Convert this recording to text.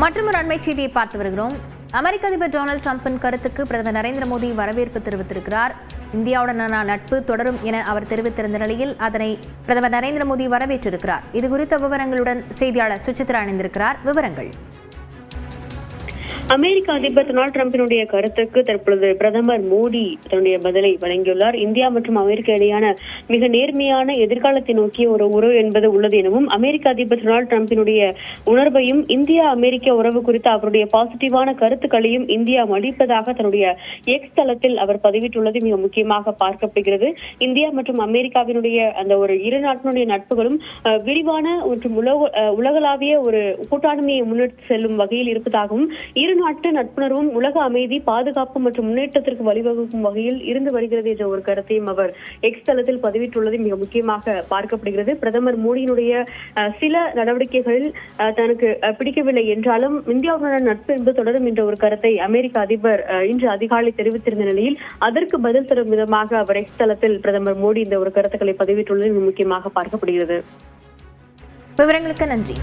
மற்றொரு அண்மை செய்தியை பார்த்து வருகிறோம். அமெரிக்க அதிபர் டொனால்டு டிரம்பின் கருத்துக்கு பிரதமர் நரேந்திர மோடி வரவேற்பு தெரிவித்திருக்கிறார். இந்தியாவுடனான நட்பு தொடரும் என அவர் தெரிவித்திருந்த நிலையில் அதனை பிரதமர் நரேந்திர மோடி வரவேற்றிருக்கிறார். இதுகுறித்த விவரங்களுடன் செய்தியாளர் சுசித்ரா இணைந்திருக்கிறார். விவரங்கள். அமெரிக்க அதிபர் டொனால்டு டிரம்பினுடைய கருத்துக்கு தற்பொழுது பிரதமர் மோடி தன்னுடைய பதிலை வழங்கியுள்ளார். இந்தியா மற்றும் அமெரிக்க இடையான மிக நேர்மையான எதிர்காலத்தை நோக்கிய ஒரு உறவு என்பது உள்ளது எனவும், அமெரிக்க அதிபர் டொனால்டு டிரம்பினுடைய உணர்வையும் இந்தியா அமெரிக்க உறவு குறித்த அவருடைய பாசிட்டிவான கருத்துக்களையும் இந்தியா மதிப்பதாக தன்னுடைய எக்ஸ் தளத்தில் அவர் பதிவிட்டுள்ளது மிக முக்கியமாக பார்க்கப்படுகிறது. இந்தியா மற்றும் அமெரிக்காவினுடைய அந்த ஒரு இரு நாட்டினுடைய நட்புகளும் விரிவான மற்றும் உலகளாவிய ஒரு கூட்டாண்மையை முன்னெடுத்து செல்லும் வகையில் இருப்பதாகவும், இரு நாட்டு நட்புணர்வும் உலக அமைதி, பாதுகாப்பு மற்றும் முன்னேற்றத்திற்கு வழிவகுக்கும் வகையில் இருந்து வருகிறது என்ற ஒரு கருத்தையும் அவர் எக்ஸ் தளத்தில் பதிவிட்டுள்ளது மிக முக்கியமாக பார்க்கப்படுகிறது. பிரதமர் மோடியினுடைய சில நடவடிக்கைகளில் தனக்கு பிடிக்கவில்லை என்றாலும் இந்தியாவுடனான நட்பு என்பது தொடரும் என்ற ஒரு கருத்தை அமெரிக்க அதிபர் இன்று அதிகாலை தெரிவித்திருந்த நிலையில் அதற்கு பதில் தரும் விதமாக அவர் எக்ஸ் தளத்தில் பிரதமர் மோடி இந்த ஒரு கருத்துக்களை பதிவிட்டுள்ளது மிக முக்கியமாக பார்க்கப்படுகிறது. விவரங்களுக்கு நன்றி.